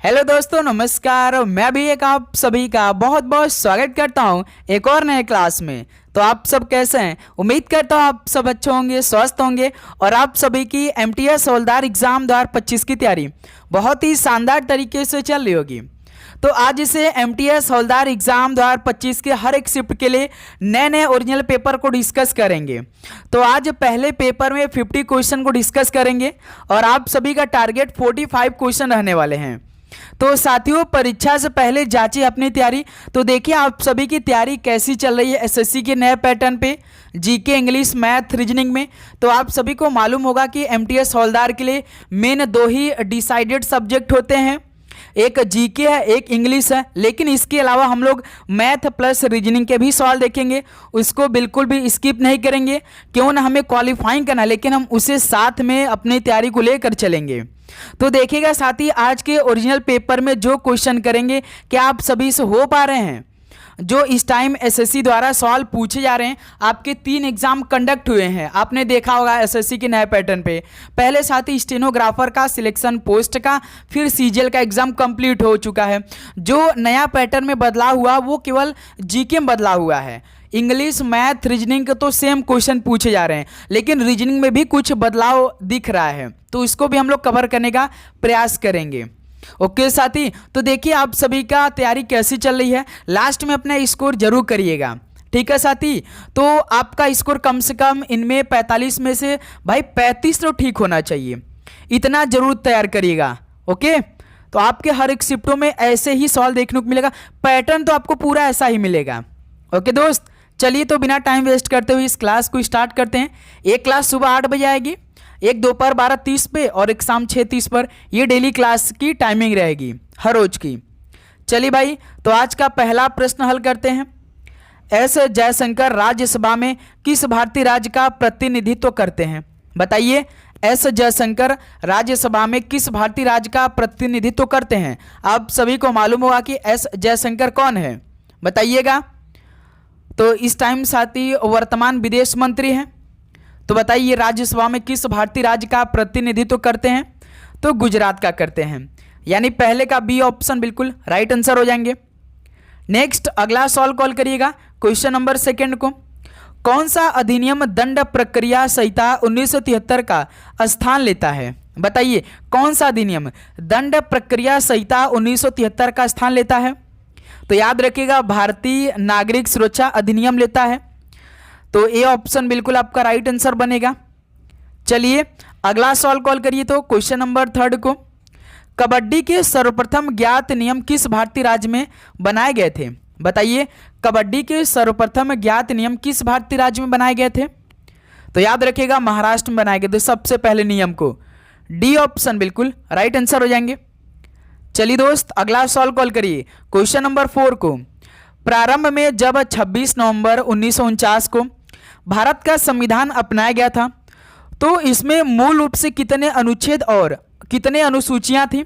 Hello दोस्तों, नमस्कार। मैं भी एक आप सभी का बहुत बहुत स्वागत करता हूं एक और नए क्लास में। तो आप सब कैसे हैं? उम्मीद करता हूं आप सब अच्छे होंगे, स्वस्थ होंगे और आप सभी की एमटीएस हवलदार एग्जाम 2025 की तैयारी बहुत ही शानदार तरीके से चल रही होगी। तो आज इसे एमटीएस हवलदार एग्जाम 2025 के हर एक शिफ्ट के लिए नए नए ओरिजिनल पेपर को डिस्कस करेंगे। तो आज पहले पेपर में 50 क्वेश्चन को डिस्कस करेंगे और आप सभी का टारगेट 45 क्वेश्चन रहने वाले हैं। तो साथियों, परीक्षा से पहले जांचिए अपनी तैयारी। तो देखिए आप सभी की तैयारी कैसी चल रही है एसएससी के नए पैटर्न पे, जीके, इंग्लिश, मैथ, रीजनिंग में। तो आप सभी को मालूम होगा कि एमटीएस हवलदार के लिए मेन दो ही डिसाइडेड सब्जेक्ट होते हैं, एक जीके है, एक इंग्लिश है। लेकिन इसके अलावा हम लोग मैथ प्लस रीजनिंग के भी सवाल देखेंगे, उसको बिल्कुल भी स्किप नहीं करेंगे। क्यों ना, हमें क्वालिफाइंग करना है, लेकिन हम उसे साथ में अपनी तैयारी को लेकर चलेंगे। तो देखिएगा साथी, आज के ओरिजिनल पेपर में जो क्वेश्चन करेंगे क्या आप सभी से हो पा रहे हैं? जो इस टाइम एसएससी द्वारा सवाल पूछे जा रहे हैं, आपके 3 एग्जाम कंडक्ट हुए हैं। आपने देखा होगा एसएससी के नए पैटर्न पे, पहले साथी स्टेनोग्राफर का सिलेक्शन पोस्ट का, फिर सीजीएल का एग्जाम कंप्लीट हो चुका है। जो नया पैटर्न में बदलाव हुआ वो केवल जीके में बदलाव हुआ है। इंग्लिश, मैथ, रीजनिंग के तो सेम क्वेश्चन पूछे जा रहे हैं, लेकिन रीजनिंग में भी कुछ बदलाव दिख रहा है, तो इसको भी हम लोग कवर करने का प्रयास करेंगे। ओके साथी, तो देखिए आप सभी का तैयारी कैसी चल रही है, लास्ट में अपना स्कोर जरूर करिएगा। ठीक है साथी, तो आपका स्कोर कम से कम इनमें 45 में से भाई 35 तो ठीक होना चाहिए, इतना जरूर तैयार करिएगा। ओके, तो आपके हर एक शिफ्टों में ऐसे ही सवाल देखने को मिलेगा, पैटर्न तो आपको पूरा ऐसा ही मिलेगा। ओके दोस्त, चलिए तो बिना टाइम वेस्ट करते हुए इस क्लास को स्टार्ट करते हैं। एक क्लास सुबह 8 बजे आएगी, एक दोपहर 12:30 पे और एक शाम 6:30 पर। ये डेली क्लास की टाइमिंग रहेगी हर रोज की। चलिए भाई, तो आज का पहला प्रश्न हल करते हैं। एस जयशंकर राज्यसभा में किस भारतीय राज्य का प्रतिनिधित्व करते हैं? बताइए, एस जयशंकर राज्यसभा में किस भारतीय राज्य का प्रतिनिधित्व करते हैं? आप सभी को मालूम होगा कि एस जयशंकर कौन है, बताइएगा। तो इस टाइम साथी वर्तमान विदेश मंत्री हैं। तो बताइए राज्यसभा में किस भारतीय राज्य का प्रतिनिधित्व करते हैं? तो गुजरात का करते हैं, यानी पहले का बी ऑप्शन बिल्कुल राइट आंसर हो जाएंगे। नेक्स्ट अगला सवाल कॉल करिएगा, क्वेश्चन नंबर 2 को। कौन सा अधिनियम दंड प्रक्रिया संहिता 1973 का स्थान लेता है? बताइए, कौन सा अधिनियम दंड प्रक्रिया संहिता 1973 का स्थान लेता है? तो याद रखिएगा, भारतीय नागरिक सुरक्षा अधिनियम लेता है। तो ए ऑप्शन बिल्कुल आपका राइट आंसर बनेगा। चलिए अगला सवाल कॉल करिए, तो क्वेश्चन नंबर 3 को। कबड्डी के सर्वप्रथम ज्ञात नियम किस भारतीय राज्य में बनाए गए थे? बताइए, कबड्डी के सर्वप्रथम ज्ञात नियम किस भारतीय राज्य में बनाए गए थे? तो याद रखिएगा, महाराष्ट्र में बनाए गए थे सबसे पहले नियम को। डी ऑप्शन बिल्कुल राइट आंसर हो जाएंगे। चलिए दोस्त, अगला सवाल कॉल करिए, क्वेश्चन नंबर 4 को। प्रारंभ में जब 26 नवंबर 1949 को भारत का संविधान अपनाया गया था, तो इसमें मूल रूप से कितने अनुच्छेद और कितने अनुसूचियां थी?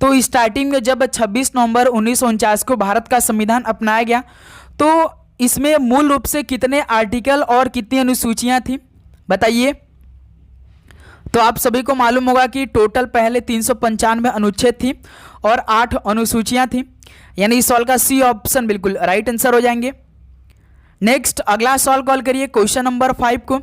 तो स्टार्टिंग में जब 26 नवंबर 1949 को भारत का संविधान अपनाया गया, तो इसमें मूल रूप से कितने आर्टिकल और कितनी अनुसूचियां थी? बताइए। तो आप सभी को मालूम होगा कि टोटल पहले 395 अनुच्छेद थी और 8 अनुसूचियां थी, यानी इस सवाल का सी ऑप्शन बिल्कुल राइट आंसर हो जाएंगे। नेक्स्ट अगला सवाल कॉल करिए, क्वेश्चन नंबर 5 को।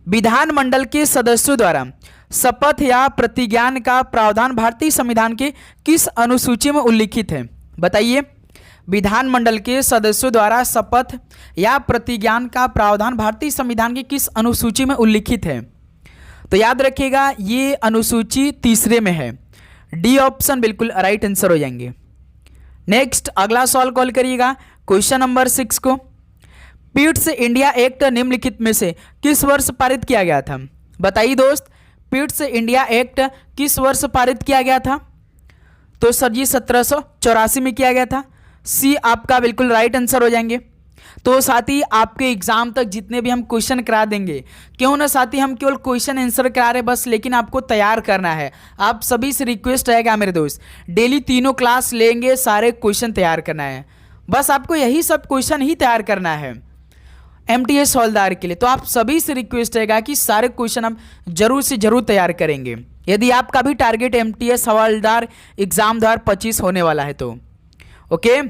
विधानमंडल के सदस्यों द्वारा शपथ या प्रतिज्ञान का प्रावधान भारतीय संविधान के किस अनुसूची में उल्लिखित है? बताइए, विधानमंडल के सदस्यों द्वारा शपथ या प्रतिज्ञान का प्रावधान भारतीय संविधान के किस अनुसूची में उल्लिखित है? तो याद रखिएगा, ये अनुसूची 3 में है। डी ऑप्शन बिल्कुल राइट आंसर हो जाएंगे। नेक्स्ट अगला सवाल कॉल करिएगा, क्वेश्चन नंबर 6 को। पिट्स इंडिया एक्ट निम्नलिखित में से किस वर्ष पारित किया गया था? बताइए दोस्त, पिट्स इंडिया एक्ट किस वर्ष पारित किया गया था? तो सर जी 1784 में किया गया था। सी आपका बिल्कुल राइट आंसर हो जाएंगे। तो साथी, आपके एग्जाम तक जितने भी हम क्वेश्चन करा देंगे, क्यों ना साथी हम केवल क्वेश्चन आंसर करा रहे बस, लेकिन आपको तैयार करना है। आप सभी से रिक्वेस्ट रहेगा मेरे दोस्त, डेली 3 क्लास लेंगे, सारे क्वेश्चन तैयार करना है। बस आपको यही सब क्वेश्चन ही तैयार करना है एमटीएस हवलदार के लिए। तो आप सभी से रिक्वेस्ट रहेगा कि सारे क्वेश्चन हम जरूर से जरूर तैयार करेंगे। यदि आपका भी टारगेट एमटीएस हवलदार एग्जाम 2025 होने वाला है तो। ओके,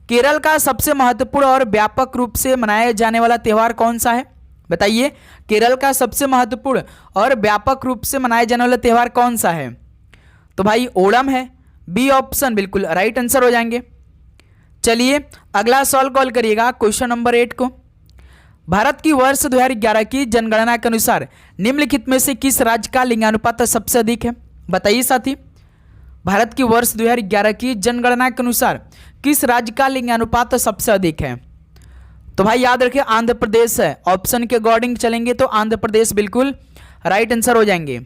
केरल का सबसे महत्वपूर्ण और व्यापक रूप से मनाया जाने वाला त्यौहार कौन सा है? बताइए, केरल का सबसे महत्वपूर्ण और व्यापक रूप से मनाया जाने वाला त्यौहार कौन सा है? तो भाई ओणम है। बी ऑप्शन बिल्कुल राइट आंसर हो जाएंगे। चलिए अगला सवाल कॉल करिएगा, क्वेश्चन नंबर 8 को। भारत की वर्ष 2011 की जनगणना के अनुसार निम्नलिखित में से किस राज्य का लिंगानुपात सबसे अधिक है? बताइए साथी, भारत की वर्ष 2011 की जनगणना के अनुसार किस राज्य का लिंगानुपात सबसे अधिक है? तो भाई याद रखिए आंध्र प्रदेश है। ऑप्शन के अकॉर्डिंग चलेंगे तो आंध्र प्रदेश बिल्कुल राइट आंसर हो जाएंगे।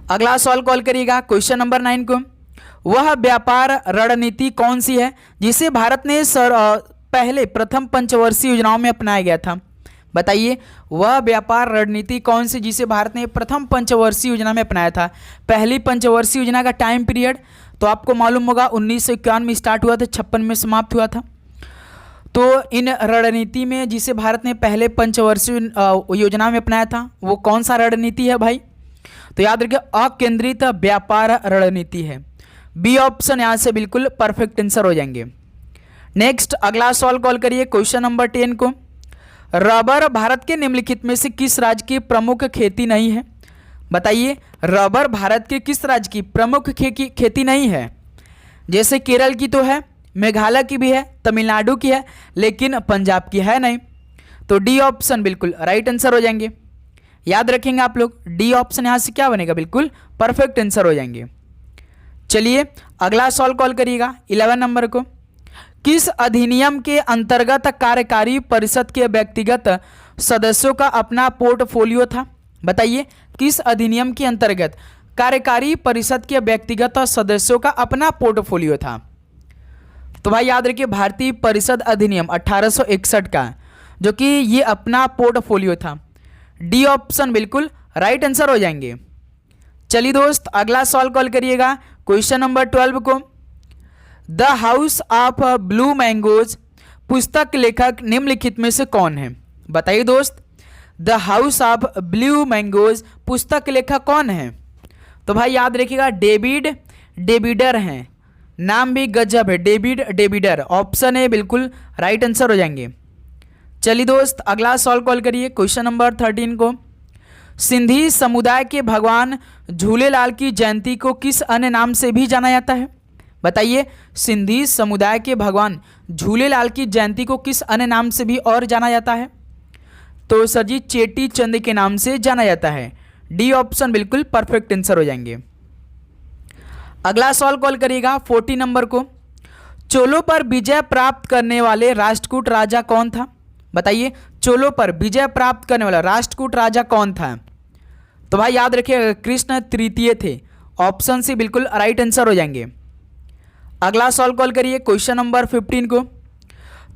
अगला सवाल कॉल करिएगा, क्वेश्चन नंबर 9 को। वह व्यापार रणनीति कौन सी है जिसे भारत ने पहले प्रथम पंचवर्षीय योजनाओं में अपनाया गया था? बताइए, वह व्यापार रणनीति कौन सी जिसे भारत ने प्रथम पंचवर्षीय योजना में अपनाया था? पहली पंचवर्षीय योजना का टाइम पीरियड तो आपको मालूम होगा 1951 में स्टार्ट हुआ था, 56 में समाप्त हुआ था। तो इन रणनीति में जिसे भारत ने पहले पंचवर्षीय योजना में अपनाया था वो कौन सा रणनीति है भाई? तो याद रखिए अकेंद्रित व्यापार रणनीति है। बी ऑप्शन यहाँ से बिल्कुल परफेक्ट आंसर हो जाएंगे। नेक्स्ट अगला सवाल कॉल करिए, क्वेश्चन नंबर 10 को। रबर भारत के निम्नलिखित में से किस राज्य की प्रमुख खेती नहीं है? बताइए, रबर भारत के किस राज्य की प्रमुख खेती नहीं है? जैसे केरल की तो है, मेघालय की भी है, तमिलनाडु की है, लेकिन पंजाब की है नहीं। तो डी ऑप्शन बिल्कुल राइट आंसर हो जाएंगे। याद रखेंगे आप लोग, डी ऑप्शन यहाँ से क्या बनेगा? बिल्कुल परफेक्ट आंसर हो जाएंगे। चलिए अगला सवाल कॉल करिएगा 11 नंबर को। किस अधिनियम के अंतर्गत कार्यकारी परिषद के व्यक्तिगत सदस्यों का अपना पोर्टफोलियो था? बताइए, किस अधिनियम के अंतर्गत कार्यकारी परिषद के व्यक्तिगत सदस्यों का अपना पोर्टफोलियो था? तो भाई याद रखिए भारतीय परिषद अधिनियम 1861 का, जो कि ये अपना पोर्टफोलियो था। डी ऑप्शन बिल्कुल राइट आंसर हो जाएंगे। चलिए दोस्त अगला सवाल कॉल करिएगा, क्वेश्चन नंबर 12 को। The house of blue mangoes पुस्तक लेखक निम्नलिखित में से कौन है? बताइए दोस्त, the house of blue mangoes पुस्तक लेखक कौन है? तो भाई याद रखिएगा डेविड डेविडर हैं। नाम भी गजब है, डेविड डेविडर। ऑप्शन ए बिल्कुल राइट आंसर हो जाएंगे। चलिए दोस्त अगला सवाल कॉल करिए, क्वेश्चन नंबर 13 को। सिंधी समुदाय के भगवान झूलेलाल की जयंती को किस अन्य नाम से भी जाना जाता है? बताइए, सिंधी समुदाय के भगवान झूलेलाल की जयंती को किस अन्य नाम से भी और जाना जाता है? तो सर जी चेटी चंद के नाम से जाना जाता है। डी ऑप्शन बिल्कुल परफेक्ट आंसर हो जाएंगे। अगला सवाल कॉल करिएगा 14 नंबर को। चोलों पर विजय प्राप्त करने वाले राष्ट्रकूट राजा कौन था? बताइए, चोलों पर विजय प्राप्त करने वाला राष्ट्रकूट राजा कौन था? तो भाई याद रखिए कृष्ण तृतीय थे। ऑप्शन सी बिल्कुल राइट आंसर हो जाएंगे। अगला सवाल कॉल करिए, क्वेश्चन नंबर 15 को।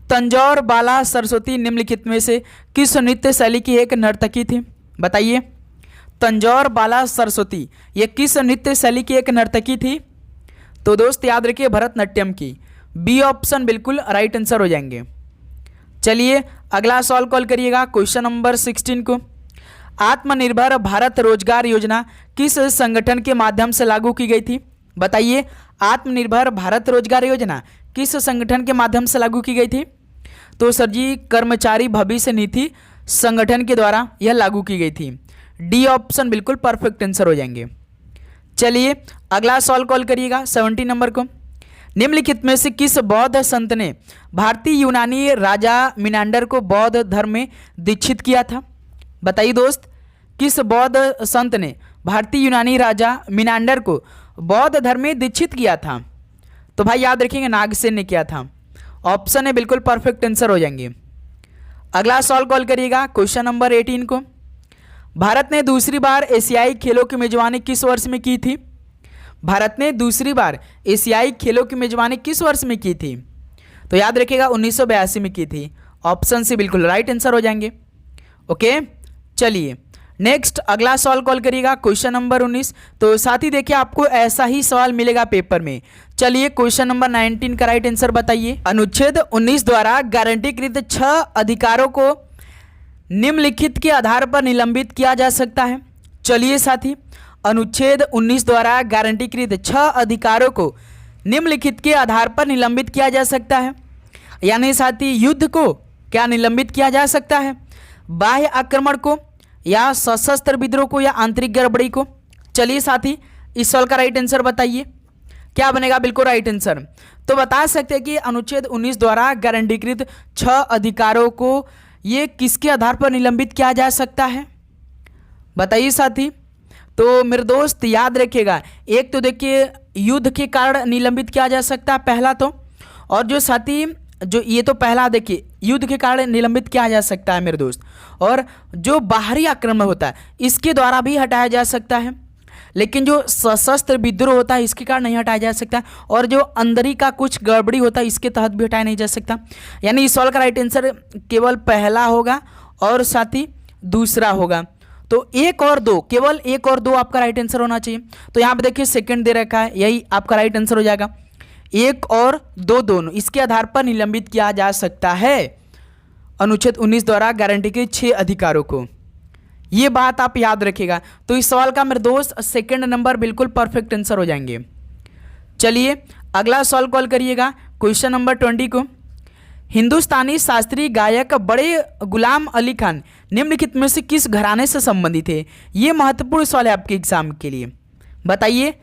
तंजौर बाला सरस्वती निम्नलिखित में से किस नृत्य शैली की एक नर्तकी थी? बताइए, तंजौर बाला सरस्वती ये किस नृत्य शैली की एक नर्तकी थी? तो दोस्त याद रखिए भरतनाट्यम की। बी ऑप्शन बिल्कुल राइट आंसर हो जाएंगे। चलिए अगला सवाल कॉल करिएगा, क्वेश्चन नंबर 16 को। आत्मनिर्भर भारत रोजगार योजना किस संगठन के माध्यम से लागू की गई थी? बताइए, आत्मनिर्भर भारत रोजगार योजना किस संगठन के माध्यम से लागू की गई थी? तो सर जी कर्मचारी भविष्य निधि संगठन के द्वारा यह लागू की गई थी। डी ऑप्शन बिल्कुल परफेक्ट आंसर हो जाएंगे। चलिए अगला सवाल कॉल करिएगा 17 नंबर को। निम्नलिखित में से किस बौद्ध संत ने भारतीय यूनानी राजा मिनांडर को बौद्ध धर्म में दीक्षित किया था? बताइए दोस्त, किस बौद्ध संत ने भारतीय यूनानी राजा मिनांडर को बौद्ध धर्म में दीक्षित किया था? तो भाई याद रखेंगे नागसेन ने किया था। ऑप्शन है बिल्कुल परफेक्ट आंसर हो जाएंगे। अगला सवाल कॉल करिएगा क्वेश्चन नंबर 18 को। भारत ने दूसरी बार एशियाई खेलों की मेजबानी किस वर्ष में की थी? भारत ने दूसरी बार एशियाई खेलों की मेजबानी किस वर्ष में की थी? तो याद रखिएगा 1982 में की थी। ऑप्शन से बिल्कुल राइट आंसर हो जाएंगे। ओके, चलिए नेक्स्ट अगला सवाल कॉल करिएगा क्वेश्चन नंबर 19। तो साथ ही देखिए आपको ऐसा ही सवाल मिलेगा पेपर में। चलिए क्वेश्चन नंबर 19 का राइट आंसर बताइए। अनुच्छेद 19 द्वारा गारंटीकृत 6 अधिकारों को निम्नलिखित के आधार पर निलंबित किया जा सकता है। चलिए साथी, अनुच्छेद 19 द्वारा गारंटीकृत 6 अधिकारों को निम्नलिखित के आधार पर निलंबित किया जा सकता है। यानी साथी युद्ध को क्या निलंबित किया जा सकता है, बाह्य आक्रमण को, या सशस्त्र विद्रोह को, या आंतरिक गड़बड़ी को। चलिए साथी इस सवाल का राइट आंसर बताइए, क्या बनेगा? बिल्कुल राइट आंसर। तो बता सकते हैं कि अनुच्छेद 19 द्वारा गारंटीकृत 6 अधिकारों को ये किसके आधार पर निलंबित किया जा सकता है, बताइए साथी। तो मेरे दोस्त याद रखिएगा, एक तो देखिए युद्ध के कारण निलंबित किया जा सकता है पहला तो, और जो साथी जो ये तो पहला देखिए युद्ध के कारण निलंबित किया जा सकता है मेरे दोस्त, और जो बाहरी आक्रमण होता है इसके द्वारा भी हटाया जा सकता है, लेकिन जो सशस्त्र विद्रोह होता है इसके कारण नहीं हटाया जा सकता, और जो अंदरी का कुछ गड़बड़ी होता है इसके तहत भी हटाया नहीं जा सकता। यानी इस सवाल का राइट आंसर केवल पहला होगा और साथ ही दूसरा होगा। तो 1 और 2, केवल 1 और 2 आपका राइट आंसर होना चाहिए। तो यहाँ पे देखिए सेकंड दे रखा है, यही आपका राइट आंसर हो जाएगा। 1 और 2 दोनों इसके आधार पर निलंबित किया जा सकता है अनुच्छेद 19 द्वारा गारंटी के 6 अधिकारों को। ये बात आप याद रखिएगा। तो इस सवाल का मेरे दोस्त सेकंड नंबर बिल्कुल परफेक्ट आंसर हो जाएंगे। चलिए अगला सवाल कॉल करिएगा, क्वेश्चन नंबर 20 को। हिंदुस्तानी शास्त्रीय गायक बड़े गुलाम अली खान निम्नलिखित में से किस घराने से संबंधित है? ये महत्वपूर्ण सवाल है आपके एग्जाम के लिए, बताइए।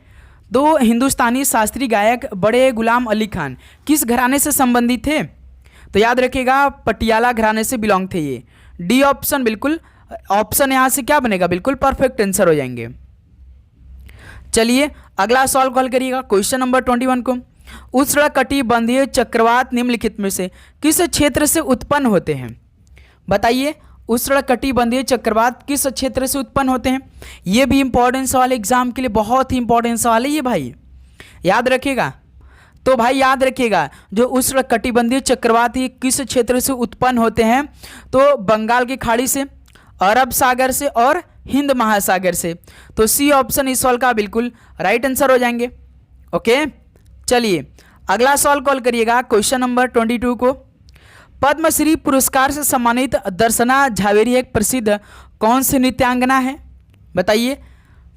दो हिंदुस्तानी शास्त्रीय गायक बड़े गुलाम अली खान किस घराने से संबंधित थे? तो याद रखिएगा पटियाला घराने से बिलोंग थे ये। डी ऑप्शन बिल्कुल, ऑप्शन यहाँ से क्या बनेगा? बिल्कुल परफेक्ट आंसर हो जाएंगे। चलिए अगला सवाल कॉल करिएगा, क्वेश्चन नंबर 21 को। उष्णकटिबंधीय चक्रवात निम्नलिखित में से किस क्षेत्र से उत्पन्न होते हैं? बताइए, उष्णकटिबंधीय चक्रवात किस क्षेत्र से उत्पन्न होते हैं? ये भी इंपॉर्टेंट सवाल, एग्जाम के लिए बहुत ही इंपॉर्टेंट सवाल है ये भाई, याद रखिएगा। तो भाई याद रखिएगा, जो उष्णकटिबंधीय चक्रवात ये किस क्षेत्र से उत्पन्न होते हैं? तो बंगाल की खाड़ी से, अरब सागर से और हिंद महासागर से। तो सी ऑप्शन इस सवाल का बिल्कुल राइट आंसर हो जाएंगे। ओके, चलिए अगला सवाल कॉल करिएगा, क्वेश्चन नंबर 22 को। पद्मश्री पुरस्कार से सम्मानित दर्शना झावेरी एक प्रसिद्ध कौन सी नृत्यांगना है? बताइए,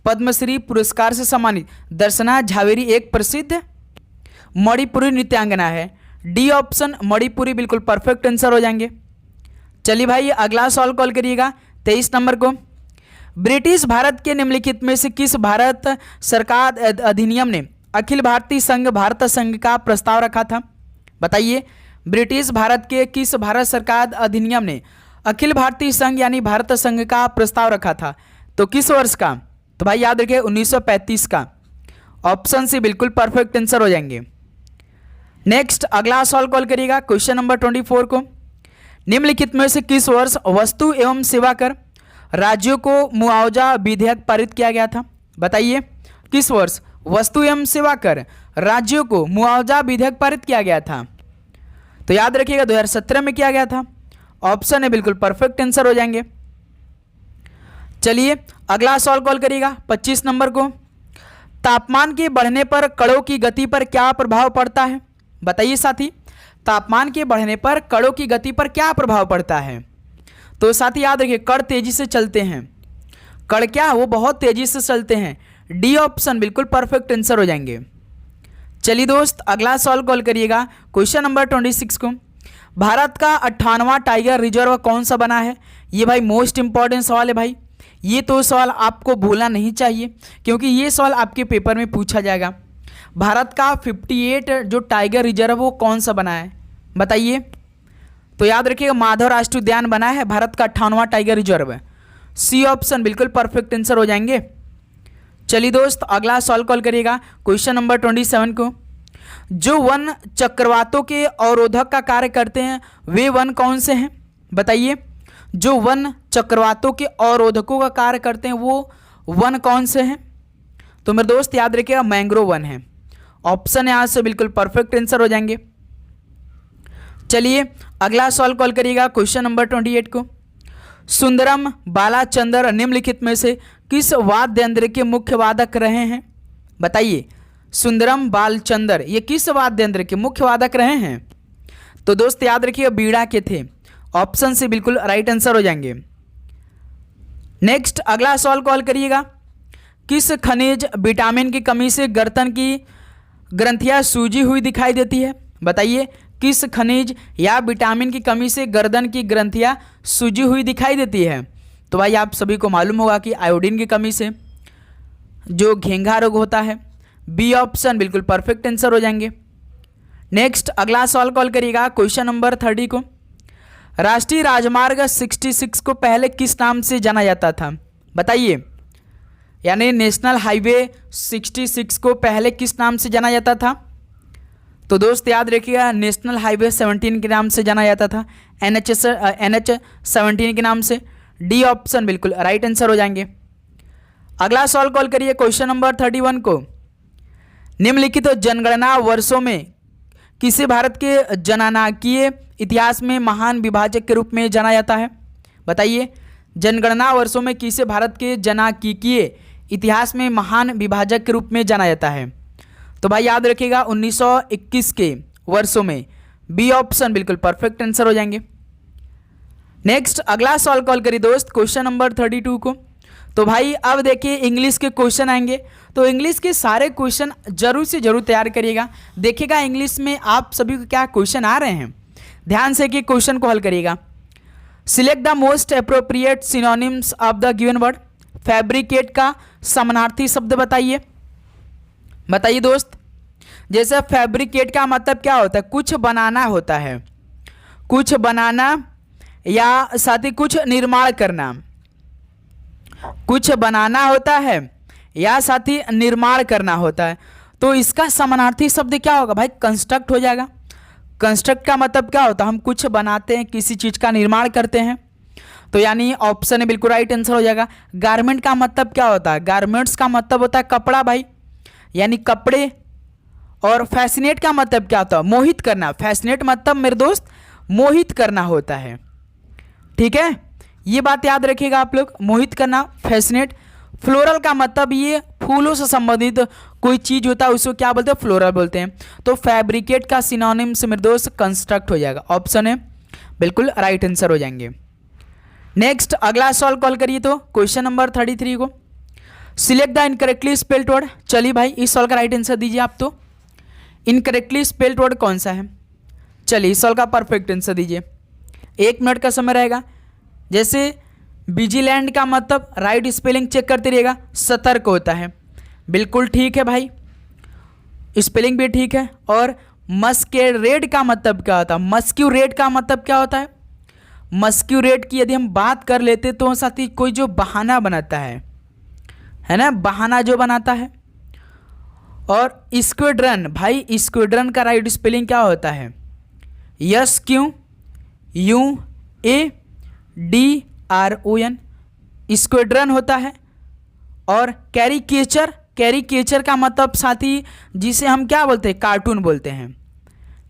पद्मश्री पुरस्कार से सम्मानित दर्शना झावेरी एक प्रसिद्ध मणिपुरी नृत्यांगना है। डी ऑप्शन मणिपुरी बिल्कुल परफेक्ट आंसर हो जाएंगे। चलिए भाई अगला सवाल कॉल करिएगा, 23 नंबर को। ब्रिटिश भारत के निम्नलिखित में से किस भारत सरकार अधिनियम ने अखिल भारतीय संघ भारत संघ का प्रस्ताव रखा था? बताइए, ब्रिटिश भारत के किस भारत सरकार अधिनियम ने अखिल भारतीय संघ यानी भारत संघ का प्रस्ताव रखा था? तो किस वर्ष का? तो भाई याद रखिए 1935 का। ऑप्शन सी बिल्कुल परफेक्ट आंसर हो जाएंगे। नेक्स्ट अगला सवाल कॉल करिएगा, क्वेश्चन नंबर 24 को। निम्नलिखित में से किस वर्ष वस्तु एवं सेवा कर राज्यों को मुआवजा विधेयक पारित किया गया था? बताइए, किस वर्ष वस्तु एवं सेवा कर राज्यों को मुआवजा विधेयक पारित किया गया था? तो याद रखिएगा 2017 में किया गया था। ऑप्शन है बिल्कुल परफेक्ट आंसर हो जाएंगे। चलिए अगला सवाल कॉल करिएगा, 25 नंबर को। तापमान के बढ़ने पर कणों की गति पर क्या प्रभाव पड़ता है? बताइए साथी, तापमान के बढ़ने पर कणों की गति पर क्या प्रभाव पड़ता है? तो साथी याद रखिए कण तेजी से चलते हैं। कण क्या, वो बहुत तेजी से चलते हैं। डी ऑप्शन बिल्कुल परफेक्ट आंसर हो जाएंगे। चलिए दोस्त अगला सवाल कॉल करिएगा, क्वेश्चन नंबर 26 को। भारत का 58वां टाइगर रिजर्व कौन सा बना है? ये भाई मोस्ट इंपॉर्टेंट सवाल है भाई, ये तो सवाल आपको भूलना नहीं चाहिए क्योंकि ये सवाल आपके पेपर में पूछा जाएगा। भारत का 58 जो टाइगर रिजर्व वो कौन सा बना है? बताइए। तो याद रखिएगा माधव राष्ट्रीय उद्यान बना है भारत का 58वां टाइगर रिजर्व। सी ऑप्शन बिल्कुल परफेक्ट आंसर हो जाएंगे। चलिए दोस्त अगला सवाल कॉल करिएगा, क्वेश्चन नंबर 27 को। जो वन चक्रवातों के अवरोधक का कार्य करते हैं वे वन कौन से हैं? बताइए, जो वन चक्रवातों के अवरोधकों का कार्य करते हैं वो वन कौन से हैं? तो मेरे दोस्त याद रखिएगा मैंग्रोव वन है। ऑप्शन यहाँ से बिल्कुल परफेक्ट आंसर हो जाएंगे। चलिए अगला सवाल कॉल करिएगा, क्वेश्चन नंबर 28 को। सुंदरम बालाचंद्र निम्नलिखित में से किस वाद्य यंत्र के मुख्य वादक रहे हैं? बताइए, सुंदरम बालचंद्र ये किस वाद्य यंत्र के मुख्य वादक रहे हैं? तो दोस्त याद रखिए बीड़ा के थे। ऑप्शन से बिल्कुल राइट आंसर हो जाएंगे। नेक्स्ट अगला सवाल कॉल करिएगा, किस खनिज विटामिन की कमी से गर्दन की ग्रंथियां सूजी हुई दिखाई देती है? बताइए, किस खनिज या विटामिन की कमी से गर्दन की ग्रंथियां सूजी हुई दिखाई देती है? तो भाई आप सभी को मालूम होगा कि आयोडीन की कमी से जो घेंघा रोग होता है। बी ऑप्शन बिल्कुल परफेक्ट आंसर हो जाएंगे। नेक्स्ट अगला सवाल कॉल करिएगा क्वेश्चन नंबर 30 को। राष्ट्रीय राजमार्ग 66 को पहले किस नाम से जाना जाता था? बताइए, यानी नेशनल हाईवे 66 को पहले किस नाम से जाना जाता था? तो दोस्त याद रखिएगा, नेशनल हाईवे 17 के नाम से जाना जाता था, NH 17 के नाम से। डी ऑप्शन बिल्कुल राइट आंसर हो जाएंगे। अगला सवाल कॉल करिए क्वेश्चन नंबर 31 को। निम्नलिखित जनगणना वर्षों में किसे भारत के जनगणनाकीय इतिहास में महान विभाजक के रूप में जाना जाता है? बताइए, जनगणना वर्षों में किसे भारत के जनगणनाकीय इतिहास में महान विभाजक के रूप में जाना जाता है? तो भाई याद रखिएगा 1921 के वर्षों में। बी ऑप्शन बिल्कुल परफेक्ट आंसर हो जाएंगे। नेक्स्ट अगला सवाल कॉल करिए दोस्त क्वेश्चन नंबर 32 को। तो भाई अब देखिए इंग्लिश के क्वेश्चन आएंगे, तो इंग्लिश के सारे क्वेश्चन जरूर से जरूर तैयार करिएगा। देखिएगा इंग्लिश में आप सभी को क्या क्वेश्चन आ रहे हैं, ध्यान से कि क्वेश्चन को हल करिएगा। Select the most appropriate synonyms of the given word. Fabricate का समानार्थी शब्द बताइए। बताइए दोस्त, जैसे फैब्रिकेट का मतलब क्या होता है? कुछ बनाना होता है, कुछ बनाना या साथ ही कुछ निर्माण करना। कुछ बनाना होता है या साथ ही निर्माण करना होता है। तो इसका समानार्थी शब्द क्या होगा भाई? कंस्ट्रक्ट हो जाएगा। कंस्ट्रक्ट का मतलब क्या होता है? हम कुछ बनाते हैं, किसी चीज़ का निर्माण करते हैं। तो यानी ऑप्शन बिल्कुल राइट आंसर हो जाएगा। गारमेंट का मतलब क्या होता है? गारमेंट्स का मतलब होता है कपड़ा भाई, यानी कपड़े। और फैसिनेट का मतलब क्या होता है? मोहित करना। फैसिनेट मतलब मेरे दोस्त मोहित करना होता है, ठीक है, ये बात याद रखिएगा आप लोग, मोहित करना, फैसिनेट। फ्लोरल का मतलब ये फूलों से संबंधित कोई चीज होता है, उसको क्या बोलते हैं? फ्लोरल बोलते हैं। तो फैब्रिकेट का सिनोनिम से मेरे दोस्त कंस्ट्रक्ट हो जाएगा। ऑप्शन है बिल्कुल राइट आंसर हो जाएंगे। नेक्स्ट अगला सवाल कॉल करिए तो क्वेश्चन नंबर 33 को। Select the incorrectly spelled word. चलिए भाई इस सवाल का राइट आंसर दीजिए आप। तो इनकरेक्टली स्पेल्ड वर्ड कौन सा है? चलिए इस सवाल का परफेक्ट आंसर दीजिए। 1 मिनट का समय रहेगा। जैसे विजिलैंड का मतलब राइट स्पेलिंग चेक करते रहिएगा, सतर्क होता है, बिल्कुल ठीक है भाई, स्पेलिंग भी ठीक है। और मस्क्यूरेट का मतलब क्या होता है? मस्क्यूरेट का मतलब क्या होता है? मस्क्यूरेट की यदि हम बात कर लेते तो साथी कोई जो बहाना बनाता है ना, बहाना जो बनाता है। और स्क्वाड्रन, भाई स्क्वाड्रन का राइट स्पेलिंग क्या होता है? SQUADRON, स्क्वाड्रन होता है। और कैरिकेचर, कैरिकेचर का मतलब साथी जिसे हम क्या बोलते हैं? कार्टून बोलते हैं,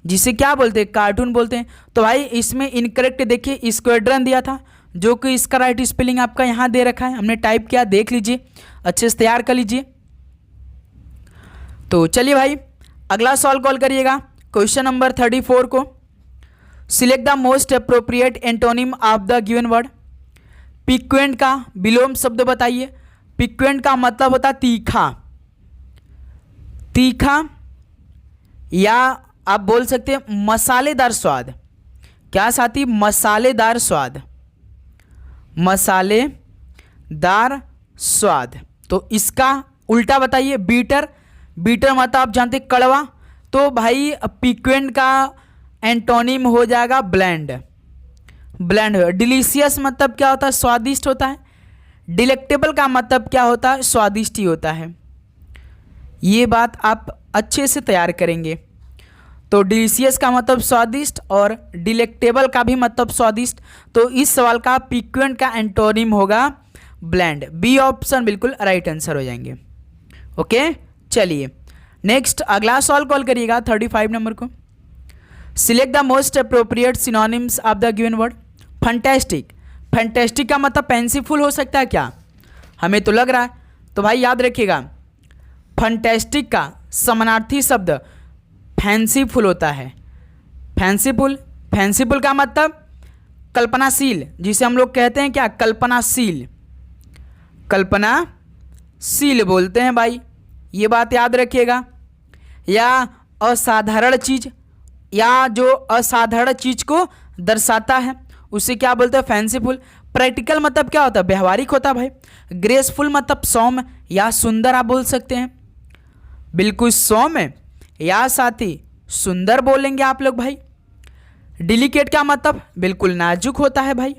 जिसे क्या बोलते हैं? कार्टून बोलते हैं। तो भाई इसमें इनकरेक्ट देखिए स्क्वाड्रन दिया था, जो कि इसका राइट स्पेलिंग आपका यहाँ दे रखा है, हमने टाइप किया, देख लीजिए, अच्छे से तैयार कर लीजिए। तो चलिए भाई अगला सवाल कॉल करिएगा क्वेश्चन नंबर 34 को। Select the most appropriate antonym of the given word. Piquant का विलोम शब्द बताइए। पिक्वेंट का मतलब होता है तीखा, तीखा, या आप बोल सकते हैं मसालेदार स्वाद। क्या साथी? मसालेदार स्वाद, मसालेदार स्वाद। तो इसका उल्टा बताइए। बीटर, बीटर मतलब आप जानते हैं कड़वा। तो भाई पिक्वेंट का एंटोनिम हो जाएगा ब्लैंड, ब्लैंड। डिलीशियस मतलब क्या होता है? स्वादिष्ट होता है। डिलेक्टेबल का मतलब क्या होता है? स्वादिष्ट ही होता है। ये बात आप अच्छे से तैयार करेंगे। तो डिलीशियस का मतलब स्वादिष्ट और डिलेक्टेबल का भी मतलब स्वादिष्ट। तो इस सवाल का पिक्वेंट का एंटोनिम होगा ब्लैंड। बी ऑप्शन बिल्कुल राइट आंसर हो जाएंगे। ओके चलिए नेक्स्ट अगला सवाल कॉल करिएगा 35 नंबर को। Select the most appropriate synonyms of the given word. Fantastic, fantastic का मतलब फैंसीफुल हो सकता है क्या? हमें तो लग रहा है। तो भाई याद रखिएगा फैंटास्टिक का समानार्थी शब्द फैंसीफुल होता है। फैंसीफुल, फैंसीफुल का मतलब कल्पनाशील, जिसे हम लोग कहते हैं क्या? कल्पनाशील, कल्पनाशील। सील बोलते हैं भाई, ये बात याद रखिएगा। या असाधारण चीज, या जो असाधारण चीज को दर्शाता है उसे क्या बोलते हैं? फैंसीफुल। प्रैक्टिकल मतलब क्या होता है? व्यवहारिक होता है भाई। ग्रेसफुल मतलब सौम्य या सुंदर आप बोल सकते हैं, बिल्कुल सौम्य या साथ ही सुंदर बोलेंगे आप लोग भाई। डिलिकेट का मतलब बिल्कुल नाजुक होता है भाई,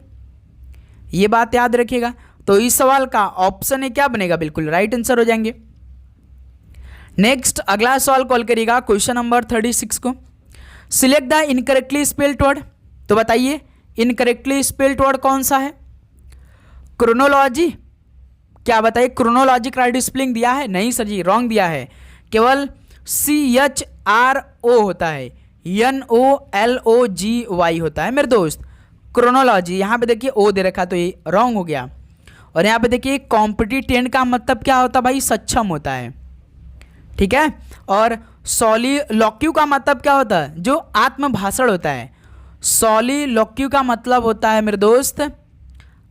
ये बात याद रखिएगा। तो इस सवाल का ऑप्शन ए क्या बनेगा? बिल्कुल राइट आंसर हो जाएंगे। नेक्स्ट अगला सवाल कॉल करिएगा क्वेश्चन नंबर 36 को। Select the incorrectly spelled word. तो बताइए इनकरेक्टली स्पेल्ड वर्ड कौन सा है? क्रोनोलॉजी। क्या बताइए? क्रोनोलॉजी का राइट स्पेलिंग दिया है? नहीं सर जी, रॉन्ग दिया है। केवल CHRO होता है, NOLOGY होता है मेरे दोस्त। क्रोनोलॉजी यहाँ पे देखिए ओ दे रखा तो ये रॉन्ग हो गया। और यहाँ पे देखिए कॉम्पिटिटेंट का मतलब क्या होता है भाई? सक्षम होता है, ठीक है। और सॉलिलोक्यू का मतलब क्या होता है? जो आत्मभाषण होता है। सॉलिलोक्यू का मतलब होता है मेरे दोस्त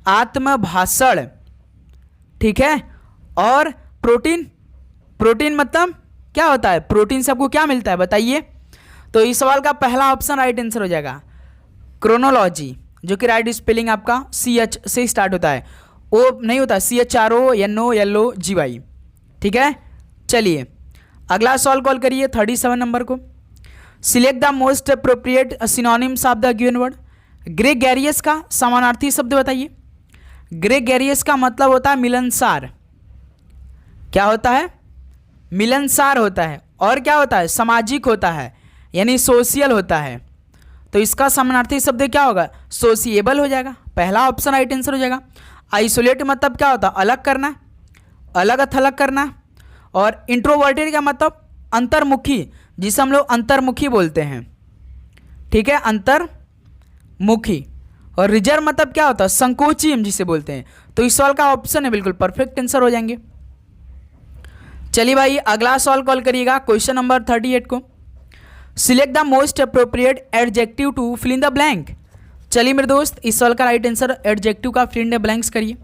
आत्मभाषण, ठीक है। और प्रोटीन, प्रोटीन मतलब क्या होता है? प्रोटीन से आपको क्या मिलता है बताइए? तो इस सवाल का पहला ऑप्शन राइट आंसर हो जाएगा क्रोनोलॉजी, जो कि राइट स्पेलिंग आपका CH से स्टार्ट होता है, ओ नहीं होता, CHRO NOLOGY, ठीक है। चलिए अगला सवाल कॉल करिए 37 नंबर को। Select the most appropriate synonyms of the given word. Gregarious का समानार्थी शब्द बताइए। ग्रेगेरियस का मतलब होता है मिलनसार। क्या होता है? मिलनसार होता है। और क्या होता है? सामाजिक होता है, यानी सोशियल होता है। तो इसका समानार्थी शब्द क्या होगा? सोशिएबल हो जाएगा। पहला ऑप्शन राइट आंसर हो जाएगा। आइसोलेट मतलब क्या होता है? अलग करना, अलग थलग करना। और इंट्रोवर्टेड का मतलब अंतर्मुखी, जिसे हम लोग अंतर्मुखी बोलते हैं, ठीक है, अंतर्मुखी। और रिजर्व मतलब क्या होता है? संकोची हम जिसे बोलते हैं। तो इस सवाल का ऑप्शन है बिल्कुल परफेक्ट आंसर हो जाएंगे। चलिए भाई अगला सवाल कॉल करिएगा क्वेश्चन नंबर 38 को। Select the most appropriate adjective to fill in the blank. चलिए मेरे दोस्त इस सवाल का राइट आंसर एडजेक्टिव का फिल इन द ब्लैंक्स करिए।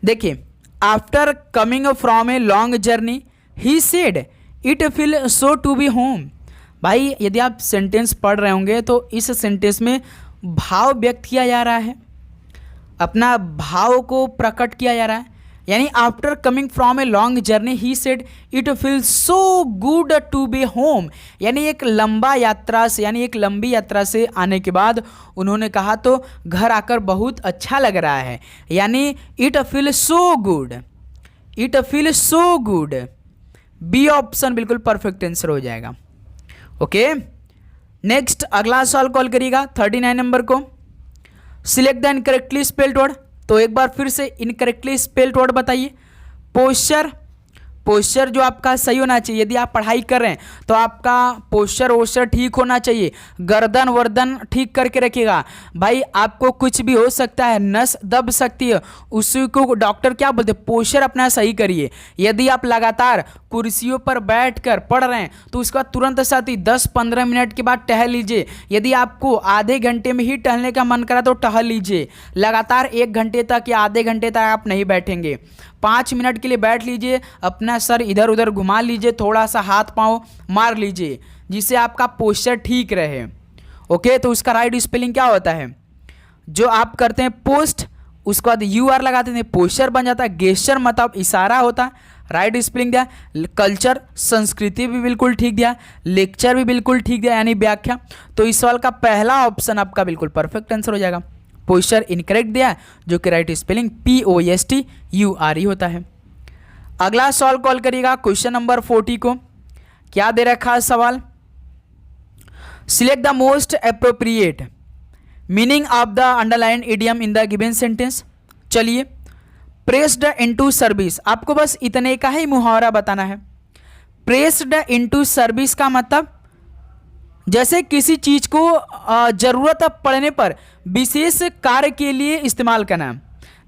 देखिए, after coming from a long journey he said it feel so to be home. भाई यदि आप सेंटेंस पढ़ रहे होंगे तो इस सेंटेंस में भाव व्यक्त किया जा रहा है, अपना भाव को प्रकट किया जा रहा है। यानी after coming from a long journey he said it feel so good to be home. यानी एक लंबा यात्रा से, यानी एक लंबी यात्रा से आने के बाद उन्होंने कहा तो घर आकर बहुत अच्छा लग रहा है। यानी it feel so good, it feel so good. B option बिल्कुल परफेक्ट आंसर हो जाएगा। ओके, नेक्स्ट अगला सवाल कॉल करिएगा 39 नंबर को। Select the incorrectly spelled word. तो एक बार फिर से इनकरेक्टली स्पेल्ड वर्ड बताइए। पोस्चर, पोस्चर जो आपका सही होना चाहिए। यदि आप पढ़ाई कर रहे हैं तो आपका पोस्चर वोस्चर ठीक होना चाहिए, गर्दन वर्दन ठीक करके रखिएगा। भाई आपको कुछ भी हो सकता है, नस दब सकती है, उसी को डॉक्टर क्या बोलते हैं? पोस्चर अपना सही करिए। यदि आप लगातार कुर्सियों पर बैठकर पढ़ रहे हैं तो उसके बाद तुरंत साथ ही 10-15 मिनट के बाद टहल लीजिए। यदि आपको आधे घंटे में ही टहलने का मन करा तो टहल लीजिए। लगातार 1 घंटे तक या आधे घंटे तक आप नहीं बैठेंगे, 5 मिनट के लिए बैठ लीजिए, अपना सर इधर उधर घुमा लीजिए, थोड़ा सा हाथ पांव मार लीजिए, जिससे आपका पोस्चर ठीक रहे। ओके, तो उसका राइट स्पेलिंग क्या होता है? जो आप करते हैं पोस्ट, उसके बाद UR लगाते हैं, पोस्चर बन जाता है। गेस्चर मतलब इशारा होता है, राइट स्पेलिंग दिया। कल्चर, संस्कृति भी बिल्कुल ठीक दिया, लेक्चर भी बिल्कुल ठीक दिया, यानी व्याख्या। तो इस सवाल का पहला ऑप्शन आपका बिल्कुल परफेक्ट आंसर हो जाएगा। पोस्चर इनकरेक्ट दिया, जो कि राइट स्पेलिंग POSTURE होता है। अगला सवाल कॉल करिएगा क्वेश्चन नंबर 40 को। क्या दे रखा है सवाल? Select the most appropriate meaning of the underline idiom in the given sentence. चलिए, प्रेस्ड इनटू सर्विस, आपको बस इतने का ही मुहावरा बताना है। प्रेस्ड इनटू सर्विस का मतलब जैसे किसी चीज को जरूरत पड़ने पर विशेष कार्य के लिए इस्तेमाल करना।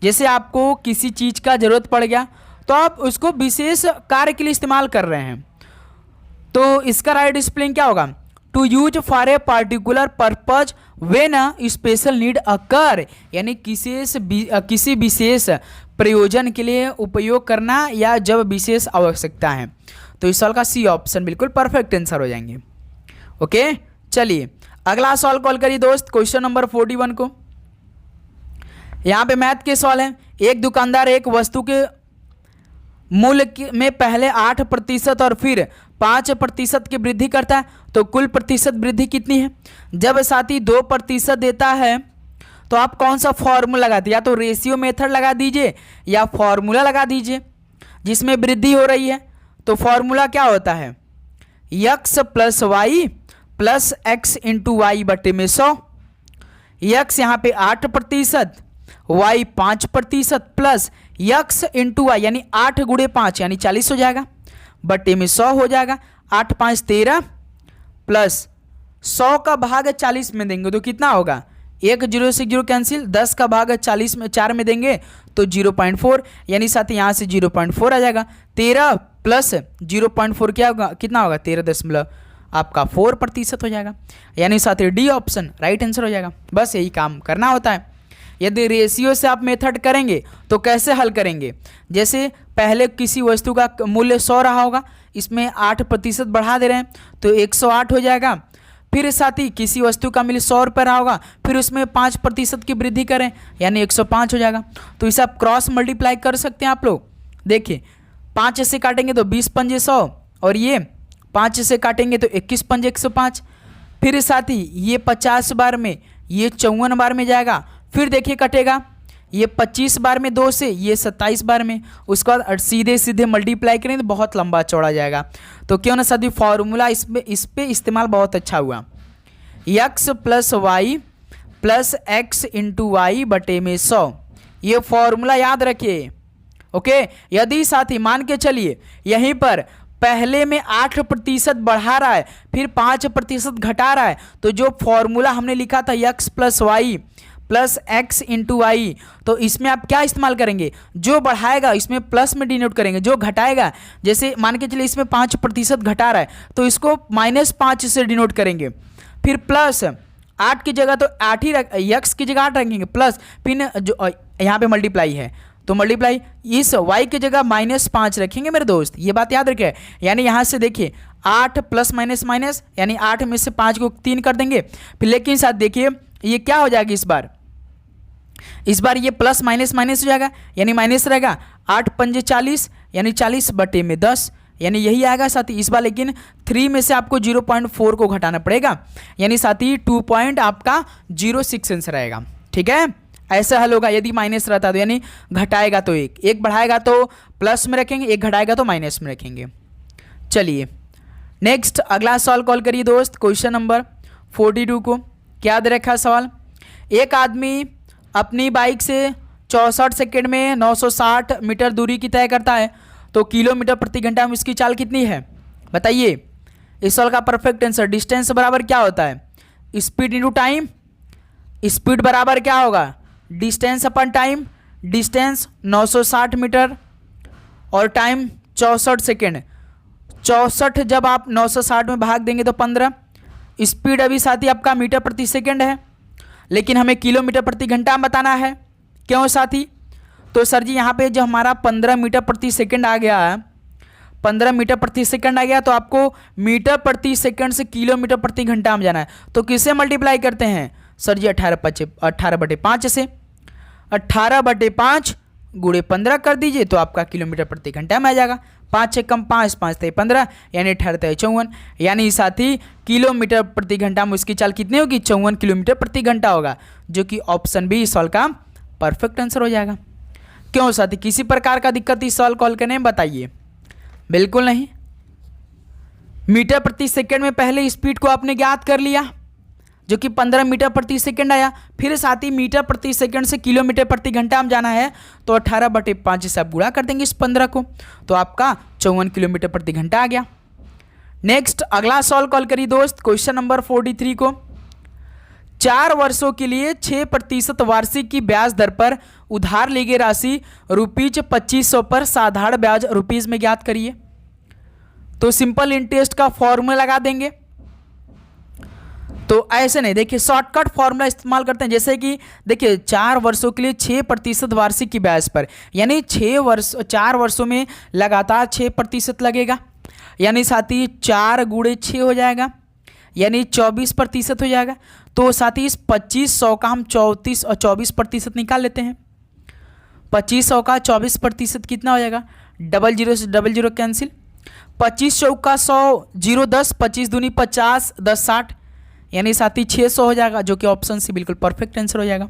जैसे आपको किसी चीज का जरूरत पड़ गया तो आप उसको विशेष कार्य के लिए इस्तेमाल कर रहे हैं, तो इसका राइट स्पेलिंग क्या होगा? To use for a particular purpose when a special need occur, यानी किसी विशेष प्रयोजन के लिए उपयोग करना या जब विशेष आवश्यकता है। तो इस सवाल का सी ऑप्शन बिल्कुल परफेक्ट आंसर हो जाएंगे। ओके, चलिए अगला सवाल कॉल करिए दोस्त, क्वेश्चन नंबर 41 को। यहाँ पे मैथ के सवाल है। एक दुकानदार एक वस्तु के मूल्य में पहले 8% और फिर 5% की वृद्धि करता है, तो कुल प्रतिशत वृद्धि कितनी है? जब साथी 2% देता है तो आप कौन सा फॉर्मूला लगाते, या तो रेशियो मेथड लगा दीजिए या फॉर्मूला लगा दीजिए जिसमें वृद्धि हो रही है। तो फॉर्मूला क्या होता है? x plus y plus x into y बटे में 100। x यहाँ पे 8%, y 5% plus x into y यानी 8 गुणे 5 यानी 40 हो जाएगा, बटे में 100 हो जाएगा। 8 5 13 प्लस 100 का भाग 40 में देंगे तो कितना होगा? 1 0 से 0 कैंसिल, 10 का भाग 40 में 4 में देंगे तो 0.4, यानी साथ ही यहाँ से 0.4 आ जाएगा। 13 प्लस 0.4 क्या होगा, कितना होगा? 13 आपका 4% हो जाएगा, यानी साथ ही डी ऑप्शन राइट आंसर हो जाएगा। बस यही काम करना होता है। यदि रेशियो से आप मेथड करेंगे तो कैसे हल करेंगे? जैसे पहले किसी वस्तु का मूल्य 100 रहा होगा, इसमें 8% बढ़ा दे रहे हैं तो 108 हो जाएगा। फिर साथ ही किसी वस्तु का मूल्य 100 रुपये रहा होगा, फिर उसमें 5% की वृद्धि करें यानी 105 हो जाएगा। तो इसे आप क्रॉस मल्टीप्लाई कर सकते हैं आप लोग। देखिए 5 से काटेंगे तो 20 पंजे 100, और ये 5 से काटेंगे तो 21 पंजे 105। फिर साथ ही ये 50 बार में, ये 54 बार में जाएगा। फिर देखिए कटेगा, ये 25 बार में 2 से, ये 27 बार में। उसके बाद सीधे सीधे मल्टीप्लाई करें तो बहुत लंबा चौड़ा जाएगा। तो क्यों ना साथी फॉर्मूला इस पे इस्तेमाल बहुत अच्छा हुआ। x plus y plus x into y बटे में 100, ये फॉर्मूला याद रखिए। ओके, यदि साथी मान के चलिए यहीं पर पहले में 8% बढ़ा रहा है फिर 5% घटा रहा है, तो जो फॉर्मूला हमने लिखा था x plus y plus x into y, तो इसमें आप क्या इस्तेमाल करेंगे? जो बढ़ाएगा इसमें प्लस में डिनोट करेंगे, जो घटाएगा, जैसे मान के चलिए इसमें 5% घटा रहा है तो इसको -5 से डिनोट करेंगे। फिर प्लस 8 की जगह तो 8 ही x की जगह 8 रखेंगे, प्लस फिर जो यहाँ पे मल्टीप्लाई है तो मल्टीप्लाई इस y की जगह -5 रखेंगे मेरे दोस्त, ये बात याद रखें। यानी यहाँ से देखिए 8 प्लस माइनस माइनस, यानी 8 में से 5 को 3 कर देंगे। फिर लेकिन साथ देखिए ये क्या हो जाएगा, इस बार ये प्लस माइनस माइनस हो जाएगा, यानी माइनस रहेगा। 8 पंजे 40 यानी 40 बटे में 10, यानी यही आएगा साथी। इस बार लेकिन 3 में से आपको 0.4 को घटाना पड़ेगा, यानी साथी 2.06 आंसर आएगा। ठीक है, ऐसा हल होगा। यदि माइनस रहता तो यानी घटाएगा तो एक बढ़ाएगा तो प्लस में रखेंगे, एक घटाएगा तो माइनस में रखेंगे। चलिए नेक्स्ट अगला सवाल कॉल करिए दोस्त, क्वेश्चन नंबर 42 को। क्या दे रखा है सवाल? एक आदमी अपनी बाइक से 64 सेकंड में 960 मीटर दूरी की तय करता है, तो किलोमीटर प्रति घंटा में इसकी चाल कितनी है? बताइए। इस सवाल का परफेक्ट आंसर डिस्टेंस बराबर क्या होता है? Speed into time. स्पीड बराबर क्या होगा? डिस्टेंस अपन टाइम। डिस्टेंस 960 मीटर और टाइम 64 सेकेंड। 64 जब आप 960 में भाग देंगे तो 15। स्पीड अभी साथी आपका मीटर प्रति सेकंड है, लेकिन हमें किलोमीटर प्रति घंटा बताना है। क्यों साथी? तो सर जी यहाँ पे जो हमारा 15 मीटर प्रति सेकंड आ गया है, 15 मीटर प्रति सेकंड आ गया, तो आपको मीटर प्रति सेकंड से किलोमीटर प्रति घंटा में जाना है। तो किससे मल्टीप्लाई करते हैं सर जी? 18/5 से। 18/5 गुणे 15 कर दीजिए तो आपका किलोमीटर प्रति घंटा में आ जाएगा। 5 से कम 5, 5 से 15 यानी 18 54, यानी साथी किलोमीटर प्रति घंटा में उसकी चाल कितनी होगी? 54 किलोमीटर प्रति घंटा होगा, जो कि ऑप्शन बी इस सवाल का परफेक्ट आंसर हो जाएगा। क्यों साथी किसी प्रकार का दिक्कत इस सवाल कॉल करने में? बताइए। बिल्कुल नहीं। मीटर प्रति सेकंड में पहले स्पीड को आपने ज्ञात कर लिया जो कि 15 मीटर प्रति सेकंड आया, फिर साथ ही मीटर प्रति सेकंड से किलोमीटर प्रति घंटा में जाना है तो 18/5 से आप गुणा कर देंगे इस 15 को, तो आपका 54 किलोमीटर प्रति घंटा आ गया। नेक्स्ट अगला सवाल कॉल करिए दोस्त, क्वेश्चन नंबर 43 को। 4 वर्षों के लिए 6% वार्षिक की ब्याज दर पर उधार ली गई राशि ₹2500 पर साधारण ब्याज रुपीज में ज्ञात करिए। तो सिंपल इंटरेस्ट का फॉर्मूला लगा देंगे। तो ऐसे नहीं, देखिए शॉर्टकट फॉर्मूला इस्तेमाल करते हैं, जैसे कि देखिए 4 वर्षों के लिए 6% वार्षिक की ब्याज पर, यानी 4 वर्षों में लगातार 6% लगेगा, यानी साथ ही 4 गुणे 6 हो जाएगा, यानी 24% हो जाएगा। तो साथ ही इस 2500 का हम 34 और 24% निकाल लेते हैं। 2500 का 24% कितना हो जाएगा, 00 से 00 कैंसिल, 25 चौका 100, 0 10, 25 दूनी 50, 10 60, यानी साथ ही 600 हो जाएगा, जो कि ऑप्शन सी बिल्कुल परफेक्ट आंसर हो जाएगा।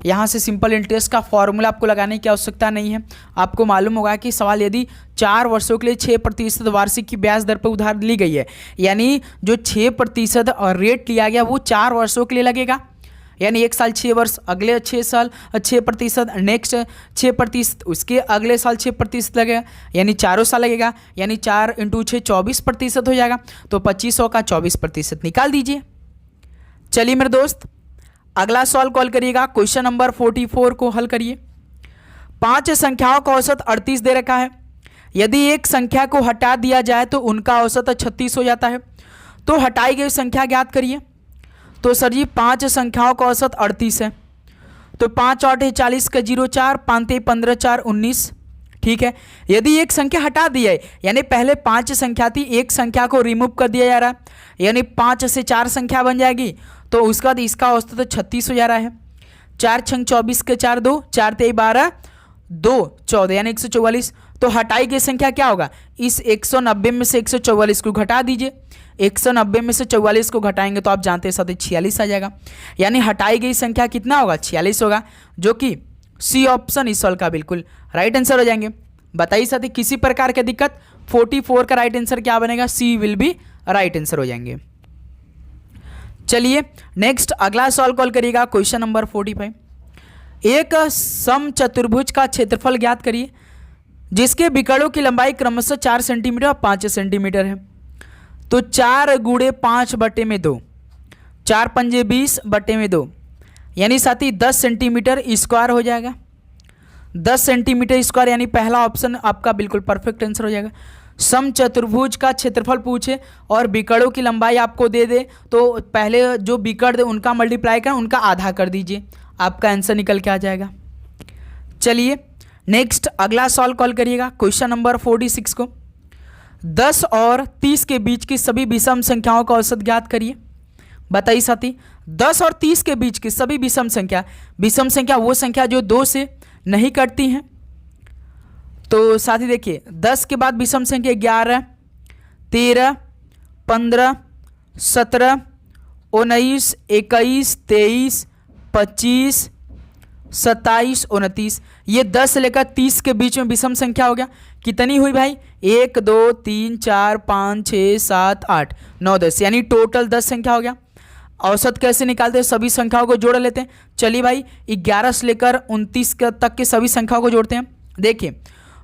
यहाँ से सिंपल इंटरेस्ट का फॉर्मूला आपको लगाने की आवश्यकता नहीं है। आपको मालूम होगा कि सवाल यदि 4 वर्षों के लिए 6% वार्षिक की ब्याज दर पर उधार ली गई है, यानी जो 6% और रेट लिया गया वो 4 वर्षों के लिए लगेगा, यानी 1 साल 6 वर्ष, अगले 6 साल 6%, नेक्स्ट 6%, उसके अगले साल 6% लगेगा, यानी 4 साल लगेगा, यानी 4 × 6 24% हो जाएगा। तो 2500 का 24% निकाल दीजिए। चलिए मेरे दोस्त, अगला सवाल कॉल करिएगा, क्वेश्चन नंबर 44 को हल करिए। 5 संख्याओं का औसत 38 दे रखा है। यदि एक संख्या को हटा दिया जाए तो उनका औसत 36 हो जाता है। तो हटाई गई संख्या ज्ञात करिए। तो सर जी 5 संख्याओं का औसत 38 है। तो 5 8 40 का 0 4, 5 15 4 19, ठीक है। यदि एक संख्या हटा दी है, यानी पहले 5 संख्या थी, एक संख्या को रिमूव कर दिया जा रहा है, यानी 5 से 4 संख्या बन जाएगी, तो उसके बाद इसका औसत तो 36 हो जा रहा है। 4 6 24 के 4 2, 4 3 12, 2 14, यानी 144। तो हटाई गई संख्या क्या होगा, इस 190 में से 144 को घटा दीजिए। 190 में से 44 को घटाएंगे तो आप जानते हैं साथ 46 आ जाएगा, यानी हटाई गई संख्या कितना होगा, 46 होगा, जो कि सी ऑप्शन इस सवाल का बिल्कुल राइट आंसर हो जाएंगे। बताइए साथी, किसी प्रकार की दिक्कत, 44 का राइट आंसर क्या बनेगा, सी विल बी राइट आंसर हो जाएंगे। चलिए नेक्स्ट अगला सवाल कॉल करिएगा, क्वेश्चन नंबर 45। एक समचतुर्भुज का क्षेत्रफल ज्ञात करिए जिसके विकर्णों की लंबाई क्रमशः 4 सेंटीमीटर और 5 सेंटीमीटर है। तो 4 गुणे 5 बटे में 2, 4 पंजे 20 बटे में 2, यानी साथी 10 सेंटीमीटर स्क्वायर हो जाएगा। 10 सेंटीमीटर स्क्वायर, यानी पहला ऑप्शन आपका बिल्कुल परफेक्ट आंसर हो जाएगा। समचतुर्भुज का क्षेत्रफल पूछे और विकर्णों की लंबाई आपको दे दे, तो पहले जो विकर्ण दे उनका मल्टीप्लाई कर उनका आधा कर दीजिए, आपका आंसर निकल के आ जाएगा। चलिए नेक्स्ट अगला सवाल कॉल करिएगा, क्वेश्चन नंबर 46 को। 10 और 30 के बीच की सभी विषम संख्याओं का औसत ज्ञात करिए। बताइए साथी, 10 और 30 के बीच की सभी विषम संख्या वो संख्या जो 2 से नहीं कटती हैं। तो साथी देखिए 10 के बाद विषम संख्या 11, 13, 15, 17, 19, 21, 23, 25, 27, 29, ये 10 से लेकर 30 के बीच में विषम संख्या हो गया। कितनी हुई भाई, 1 2 3 4 5 6 7 8 9 10, यानी टोटल 10 संख्या हो गया। औसत कैसे निकालते हैं, सभी संख्याओं को जोड़ लेते हैं। चलिए भाई 11 से लेकर 29 तक के सभी संख्याओं को जोड़ते हैं। देखिए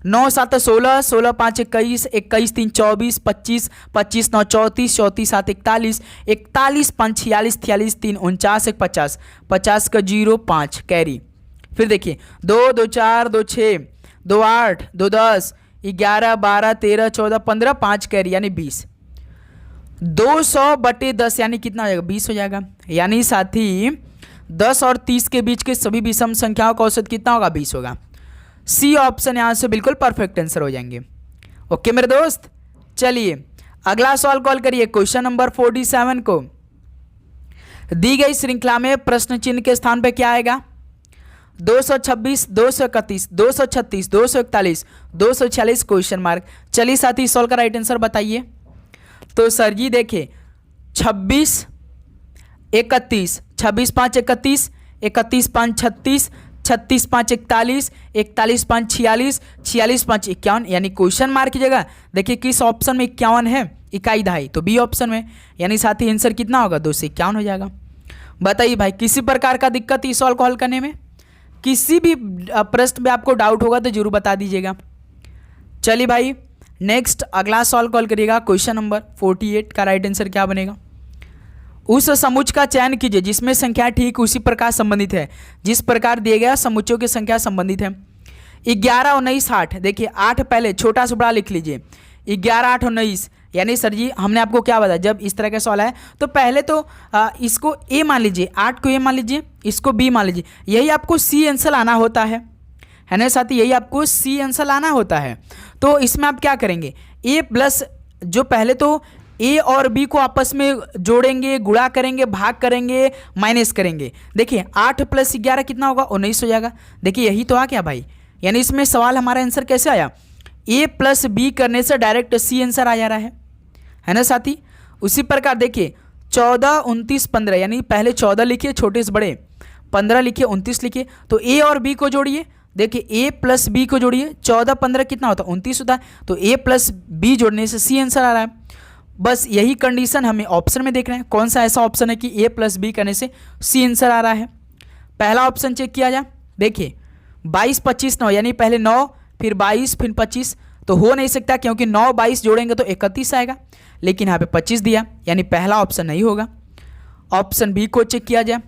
9 7 16, 16 5 21, 21 3 24, 25, 25 9 34, 34 7 41, 41 5 46, 46 3 49, 1 50, 50 का 0 5 कैरी। फिर देखिए 2 2 4 2 6, 2 8, 2 10, 11 12 13 14 15, 5 कैरी, यानी 20। 200 बटे 10 यानी कितना हो जाएगा, 20 हो जाएगा। यानी साथी 10 और 30 के बीच के सभी विषम संख्याओं का औसत कितना होगा, 20 होगा। सी ऑप्शन यहां से बिल्कुल परफेक्ट आंसर हो जाएंगे। ओके मेरे दोस्त, चलिए अगला सवाल कॉल करिए, क्वेश्चन नंबर 47 को। दी गई श्रृंखला में प्रश्न चिन्ह के स्थान पे क्या आएगा, 226, 231, 236, 241, 246 क्वेश्चन मार्क। चलिए साथी सवाल का राइट आंसर बताइए। तो सर जी देखिए 26 31, 26 5 31, 31 5 36, 36 5 41, 41 5 46, 46 5 51, यानी क्वेश्चन मार्क की जगह देखिए किस ऑप्शन में 51 है, इकाई दहाई, तो बी ऑप्शन में, यानी साथी आंसर कितना होगा, 2 से 51 हो जाएगा। बताइए भाई किसी प्रकार का दिक्कत इस सवाल को हल करने में, किसी भी प्रश्न में आपको डाउट होगा तो जरूर बता दीजिएगा। चलिए भाई नेक्स्ट अगला सवाल कॉल करिएगा, क्वेश्चन नंबर 48 का राइट आंसर क्या बनेगा। उस समुच्चय का चयन कीजिए जिसमें संख्या ठीक उसी प्रकार संबंधित है जिस प्रकार दिए गया समुच्चयों की संख्या संबंधित है। 11 19 8, देखिए 8 पहले छोटा से बड़ा लिख लीजिए, 11 8 19, यानी सर जी हमने आपको क्या बताया, जब इस तरह का सवाल है तो पहले तो इसको ए मान लीजिए, 8 को ए मान लीजिए, इसको बी मान लीजिए, यही आपको सी आंसर लाना होता है ना साथी, यही आपको सी आंसर लाना होता है। तो इसमें आप क्या करेंगे, ए प्लस जो पहले तो ए और बी को आपस में जोड़ेंगे, गुणा करेंगे, भाग करेंगे, माइनस करेंगे। देखिए 8 + 11 कितना होगा, 19 हो जाएगा। देखिए यही तो आ गया भाई, यानी इसमें सवाल हमारा आंसर कैसे आया, ए प्लस बी करने से डायरेक्ट सी आंसर आ जा रहा है ना साथी। उसी प्रकार देखिए 14, 29, 15, यानी पहले 14 लिखिए छोटे से बड़े, 15 लिखिए, 29 लिखिए, तो ए और बी को जोड़िए। देखिए ए प्लस बी को जोड़िए, 14, 15 कितना होता है, 29 होता है, तो ए प्लस बी जोड़ने से सी आंसर आ रहा है। बस यही कंडीशन हमें ऑप्शन में देखना है, कौन सा ऐसा ऑप्शन है कि ए प्लस बी करने से सी आंसर आ रहा है। पहला ऑप्शन चेक किया जाए, देखिए 22, 25, 9, यानी पहले 9 फिर 22 फिर 25, तो हो नहीं सकता क्योंकि 9, 22 जोड़ेंगे तो 31 आएगा, लेकिन यहाँ पे 25 दिया, यानी पहला ऑप्शन नहीं होगा। ऑप्शन बी को चेक किया जाए,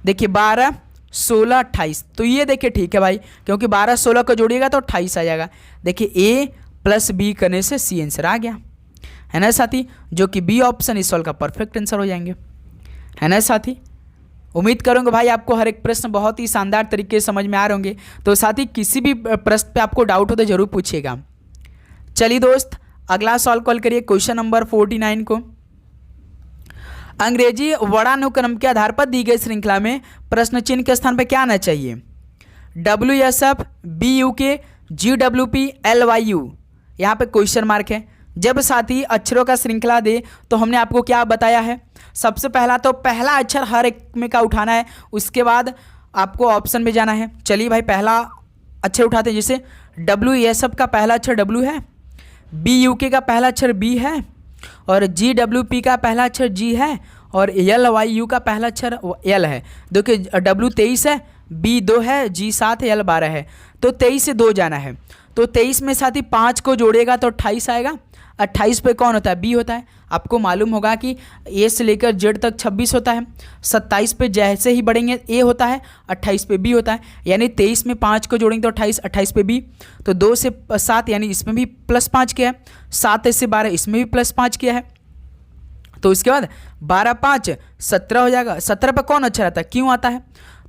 देखिए 12, 16, 28, तो ये देखिए ठीक है भाई, क्योंकि 12, 16 को जोड़िएगा तो 28 आ जाएगा। देखिए ए प्लस बी करने से सी आंसर आ गया, है ना साथी, जो कि बी ऑप्शन इस सवाल का परफेक्ट आंसर हो जाएंगे, है ना साथी। उम्मीद करूँगा भाई आपको हर एक प्रश्न बहुत ही शानदार तरीके से समझ में आ रहे होंगे। तो साथी किसी भी प्रश्न पे आपको डाउट हो तो जरूर पूछिएगा। चलिए दोस्त अगला सवाल कॉल करिए, क्वेश्चन नंबर 49 को। अंग्रेजी वर्णानुक्रम के आधार पर दी गई श्रृंखला में प्रश्न चिन्ह के स्थान पर क्या आना चाहिए, WSF, BUK, GWP, LYU, यहाँ पे क्वेश्चन मार्क है। जब साथी अक्षरों का श्रृंखला दे तो हमने आपको क्या बताया है, सबसे पहला तो पहला अक्षर हर एक में का उठाना है, उसके बाद आपको ऑप्शन में जाना है। चलिए भाई पहला अक्षर उठाते हैं, जैसे WSF का पहला अक्षर W है, BUK का पहला अक्षर B है, और GWP का पहला अक्षर G है, और LYU का पहला अक्षर L है। देखिए W 23 है, B 2 है, G 7 है, L 12 है, तो 23 से 2 जाना है। तो 23 में साथी 5 को जोड़ेगा तो 28 आएगा। 28 पे कौन होता है, बी होता है। आपको मालूम होगा कि ए से लेकर जेड तक 26 होता है। 27 पे जैसे ही बढ़ेंगे ए होता है, 28 पे बी होता है, यानी 23 में 5 को जोड़ेंगे तो 28, 28 पे बी, तो 2 से 7 यानी इसमें भी +5 किया है, 7 से 12 इसमें भी +5 किया है, तो उसके बाद 12, 5, 17 हो जाएगा। 17 पे कौन अच्छा रहता है, क्यों आता है,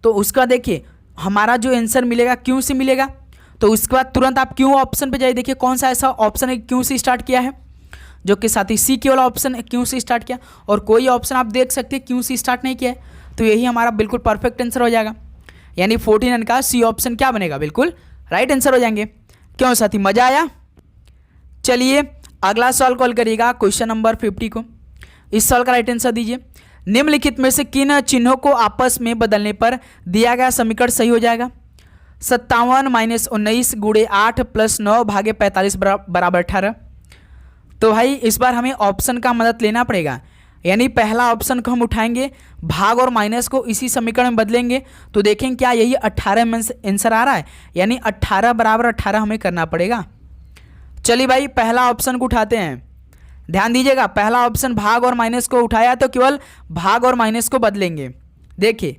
तो उसका देखिए हमारा जो आंसर मिलेगा क्यों से मिलेगा। तो उसके बाद तुरंत आप क्यों ऑप्शन पे जाइए, देखिए कौन सा ऐसा ऑप्शन है क्यों से स्टार्ट किया है, जो कि साथ ही सी के वाला ऑप्शन है क्यों से स्टार्ट किया, और कोई ऑप्शन आप देख सकते हैं क्यों से स्टार्ट नहीं किया है, तो यही हमारा बिल्कुल परफेक्ट आंसर हो जाएगा। यानी 49 का सी ऑप्शन क्या बनेगा, बिल्कुल राइट आंसर हो जाएंगे। क्यों साथी, मजा आया। चलिए अगला सवाल कॉल करिएगा, क्वेश्चन नंबर 50 को। इस सवाल का राइट आंसर दीजिए, निम्नलिखित में से किन चिन्हों को आपस में बदलने पर दिया गया समीकरण सही हो जाएगा। 57 - 19 × 8 + 9 / 45 = 18। तो भाई इस बार हमें ऑप्शन का मदद लेना पड़ेगा, यानी पहला ऑप्शन को हम उठाएंगे, भाग और माइनस को इसी समीकरण में बदलेंगे, तो देखें क्या यही 18 में आंसर आ रहा है, यानी 18 = 18 हमें करना पड़ेगा। चलिए भाई पहला ऑप्शन को उठाते हैं, ध्यान दीजिएगा, पहला ऑप्शन भाग और माइनस को उठाया तो केवल भाग और माइनस को बदलेंगे। देखिए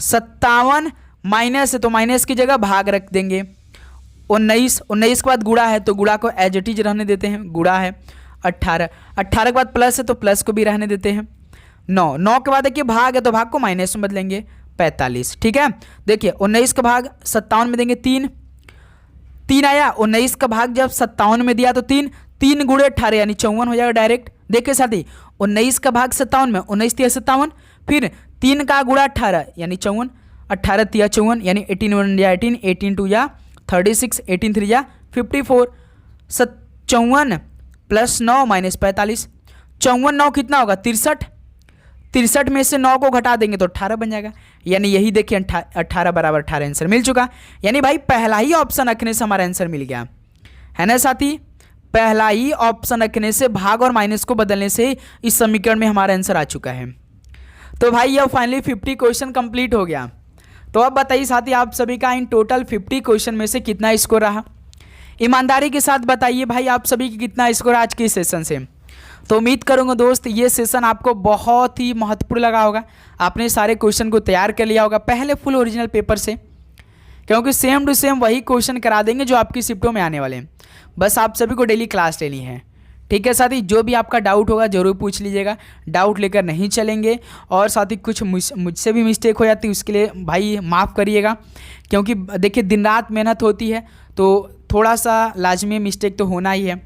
57 माइनस है तो माइनस की जगह भाग रख देंगे, 19 के बाद गुणा है तो गुणा को एज इट इज रहने देते हैं, गुणा है। 18 के बाद प्लस है तो प्लस को भी रहने देते हैं। 9 के बाद देखिए भाग है तो भाग को माइनस में बदलेंगे, 45। ठीक है, देखिए 19 का भाग 57 में देंगे, 3 आया। 19 का भाग जब 57 में दिया तो 3 × 18 यानी 54 हो जाएगा डायरेक्ट। देखिए साथी 19 का भाग 57 में, 19 × 57, फिर 3 का गुणा 18 यानी 54, 18 × 54 यानी 18 × 1 = 18, 18 × 2 = 36, 18 × 3 = 54, 54 + 9 - 45, 54 9 कितना होगा 63, 63 में से 9 को घटा देंगे तो 18 बन जाएगा, यानी यही देखिए 18 = 18 आंसर मिल चुका। यानी भाई पहला ही ऑप्शन रखने से हमारा आंसर मिल गया, है ना साथी। पहला ही ऑप्शन रखने से भाग और माइनस को बदलने से इस समीकरण में हमारा आंसर आ चुका है। तो भाई यह फाइनली 50 क्वेश्चन कंप्लीट हो गया। तो अब बताइए साथी आप सभी का इन टोटल 50 क्वेश्चन में से कितना स्कोर रहा, ईमानदारी के साथ बताइए भाई आप सभी की कितना स्कोर आज के सेशन से। तो उम्मीद करूंगा दोस्त ये सेशन आपको बहुत ही महत्वपूर्ण लगा होगा, आपने सारे क्वेश्चन को तैयार कर लिया होगा पहले फुल ओरिजिनल पेपर से, क्योंकि सेम टू सेम वही क्वेश्चन करा देंगे जो आपकी शिफ्टों में आने वाले हैं। बस आप सभी को डेली क्लास लेनी है, ठीक है साथी, जो भी आपका डाउट होगा ज़रूर पूछ लीजिएगा, डाउट लेकर नहीं चलेंगे। और साथी कुछ मुझसे भी मिस्टेक हो जाती है उसके लिए भाई माफ़ करिएगा, क्योंकि देखिए दिन रात मेहनत होती है तो थोड़ा सा लाजमी मिस्टेक तो होना ही है।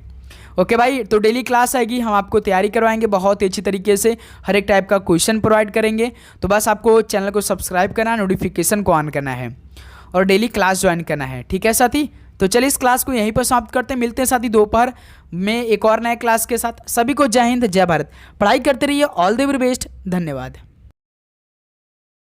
ओके भाई, तो डेली क्लास आएगी, हम आपको तैयारी करवाएंगे बहुत ही अच्छी तरीके से, हर एक टाइप का क्वेश्चन प्रोवाइड करेंगे। तो बस आपको चैनल को सब्सक्राइब करना है, नोटिफिकेशन को ऑन करना है और डेली क्लास ज्वाइन करना है। ठीक है साथी, तो चलिए इस क्लास को यहीं पर समाप्त करते हैं। मिलते हैं साथी दोपहर में एक और नए क्लास के साथ। सभी को जय हिंद, जय भारत। पढ़ाई करते रहिए। All the very best. धन्यवाद।